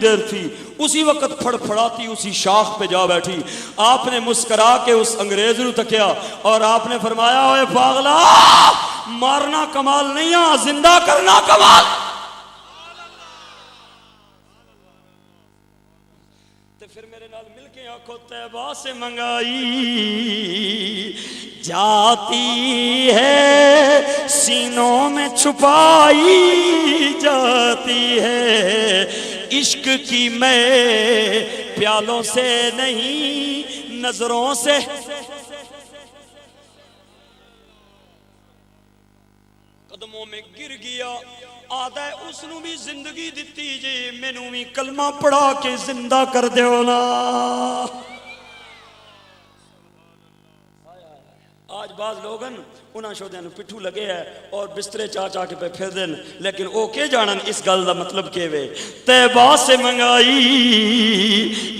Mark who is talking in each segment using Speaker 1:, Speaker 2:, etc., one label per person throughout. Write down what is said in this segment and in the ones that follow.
Speaker 1: دیر تھی اسی وقت پھڑ پھڑاتی اسی شاخ پہ جا بیٹھی. آپ نے مسکرا کے اس انگریز نو تکیا اور آپ نے فرمایا اوے پاگلا مارنا کمال نہیں ہے زندہ کرنا کمال. تے پھر میرے نال مل کے آنکھوں طیبہ سے منگائی جاتی ہے سینوں میں چھپائی جاتی ہے عشق کی میں پیالوں سے نہیں نظروں سے. قدموں میں گر گیا آدھا ہے اس نو بھی زندگی دیتی جی میں نو بھی کلمہ پڑھا کے زندہ کر دیو نا. آج بعض لوگن انہاں شودیاں نو پٹھو لگے ہے اور بسترے چاہ کے پہ پھر دن لیکن او کے جانن اس گل دا مطلب کے وے. طیبہ سے منگائی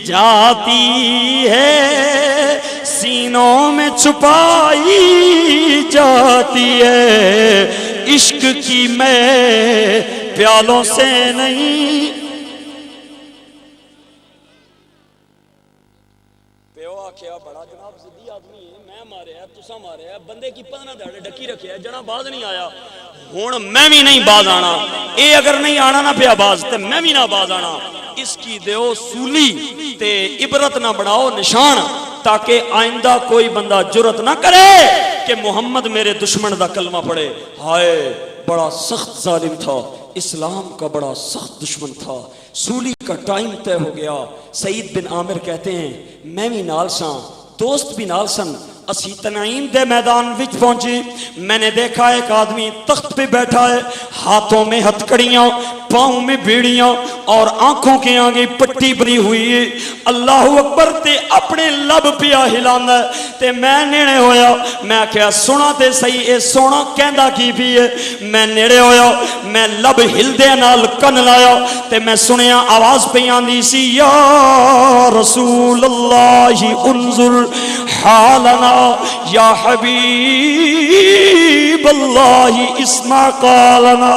Speaker 1: جاتی ہے سینوں میں چھپائی جاتی ہے عشق کی میں پیالوں سے نہیں. پیو آکھیا بڑا جناب زدی آدمی ہے میں مارے ہے تسا مارے ہے بندے کی پتہ نہ دھڑے ڈکی رکھے ہے جنا باز نہیں آیا ہون میں بھی نہیں باز آنا اے اگر نہیں آنا نہ پیا باز تے میں بھی نہ باز آنا. اس کی دیو سولی تے عبرت نہ بناؤ نشان تاکہ آئندہ کوئی بندہ جرت نہ کرے کہ محمد میرے دشمن دا کلمہ پڑھے. ہائے بڑا سخت ظالم تھا اسلام کا بڑا سخت دشمن تھا. سولی کا ٹائم طے ہو گیا. سعید بن عامر کہتے ہیں میں بھی نال ساں دوست بھی نال سن اسی تنعیم دے میدان وچ پہنچی. میں نے دیکھا ایک آدمی تخت پہ بیٹھا ہے ہاتھوں میں ہتھکڑیاں پاؤں میں بیڑیاں اور آنکھوں کے آگے پٹی بنی ہوئی ہے. اللہ اکبر تے اپنے لب پیا ہلانا تے میں نیڑے ہویا میں کیا سنا تے صحیح اے سونا کہندا کی بھی ہے. میں نیڑے ہویا میں لب ہلدے نال کن لایا تے میں سنیا آواز پہ آندی سی یا رسول اللہ انظر حالنا یا حبیب اللہ اسمع قالنا.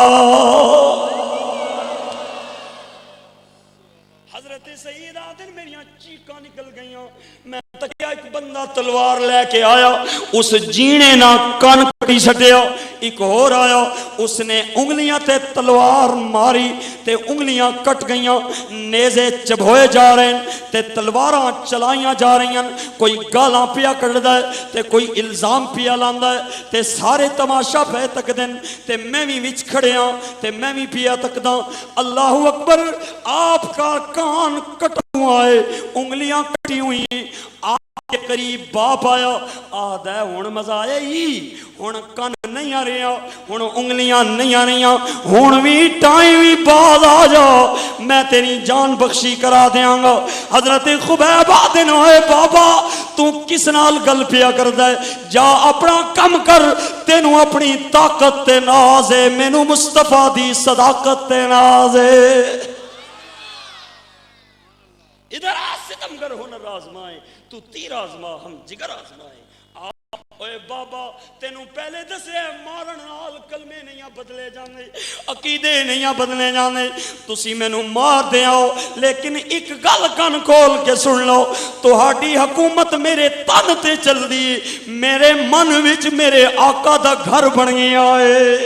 Speaker 1: حضرت سید آدن میری چیکاں نکل گئیاں. میں تکیا ایک بندہ تلوار لے کے آیا اس جینے نہ کان کٹی سٹیا. ایک اور آیا اس نے انگلیاں تے تلوار ماری تے انگلیاں کٹ گئیاں. نیزے چبھوئے جا رہے ہیں تے تلواراں چلائیاں جا رہی ہیں. کوئی گالاں پیا کڑدا ہے تے کوئی الزام پیا لاندا ہے تے سارے تماشا پہ تک دن تے میں بھی وچ کھڑیاں تے میں بھی پیا تکدا. اللہ اکبر آپ کا کان کٹا ہوا ہے انگلیاں کٹی ہوئی ہیں. آپ کے قریب باپ آیا آدھا ہون مزہ آیا ہی ہون کن نہیں آ رہا ہون انگلیاں نہیں آ رہی ہون بھی ٹائم بھی بعد آ جا میں تیری جان بخشی کرا دیاں گا. حضرت خبیب آدن ہوئے بابا تو کس نال گل پیا کردا ہے جا اپنا کم کر تینوں اپنی طاقت تے ناز ہے مینوں مصطفیٰ دی صداقت تے ناز ہے. ادھر آج ستم گر ہنر آزمائیں تو تیر آزما ہم جگر آزمائیں. اوے بابا تینوں پہلے دسے مارن نال کلمے نہیں بدلے جانے عقیدے نہیں بدلے جانے. تسی مینوں مار دیاؤ لیکن ایک گل کن کھول کے سن لو تہاڈی حکومت میرے تن تے چل دی میرے من وچ میرے آقا دا گھر بن گیا ہے.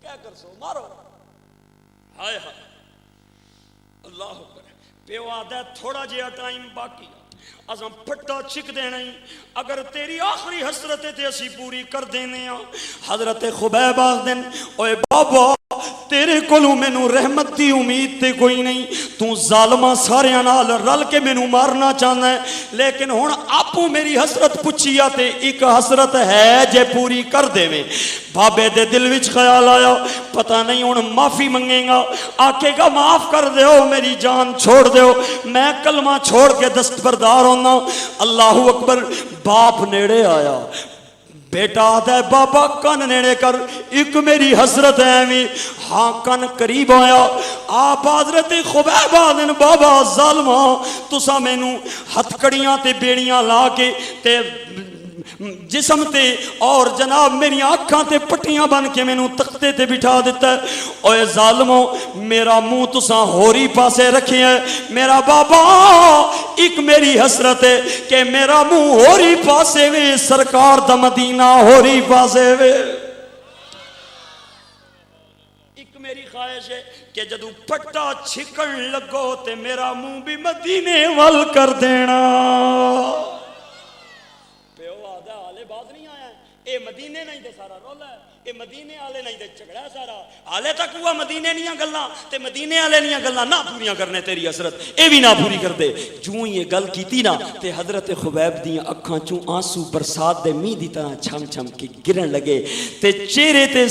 Speaker 1: کیا کر سو مارو. ہائے ہائے اللہ اکبر. پیو آدھا تھوڑا جہا ٹائم باقی ازاں پھٹا چھک دینا ہی اگر تیری آخری حسرت تے اسی پوری کر دینے ہیں. حضرت خبیب آدن اوے بابا تیرے کولوں مینوں رحمت دی امید تے کوئی نہیں. تو ظالماں ساریاں نال رل کے مینوں مارنا چاہنا ہے لیکن ہن آپو میری حسرت پچھیا تے ایک حسرت ہے جے پوری کر دے میں. بابے دے دل وچ خیال آیا پتہ نہیں ہن معافی منگے گا آکے گا معاف کر دیو میری جان چھوڑ دیو میں کلمہ چھوڑ کے دستبردار ہونا. اللہ اکبر. باپ نیڑے آیا بیٹا آدھا ہے بابا کن نیڑے کر ایک میری حسرت ہے میں ہاں کن قریب آیا. آپ حضرت خبیب آدن بابا ظالمہ تسا مینوں ہتھ کڑیاں تے بیڑیاں لا کے تے جسم تے اور جناب میری آنکھاں تے پٹیاں بن کے مینوں تختے تے بٹھا دیتا ہے۔ اوے ظالمو میرا منہ تساں ہوری پاسے رکھے ہے، میرا بابا ایک میری حسرت ہے کہ میرا منہ ہوری پاسے وے، سرکار دا مدینہ ہوری پاسے وے۔ ایک میری خواہش ہے کہ جدو پٹا چھکن لگو تے میرا منہ بھی مدینے وال کر دینا۔ باز نہیں آیا ہے، اے مدینے نہیں دے سارا رولا ہے، اے مدینے آلے نہیں دے جھگڑا ہے سارا، آلے تک ہوا مدینے نہیں گلاں تے مدینے آلے نہیں گلاں نہ پوریاں کرنے تیری حسرت اے بھی نہ پوری کر دے۔ جوں یہ گل کیتی نا تے حضرت خبیب دیاں اکھاں چوں آنسو برسات دے میہ دی طرح چھم چھم کے گرن لگے تے چہرے تے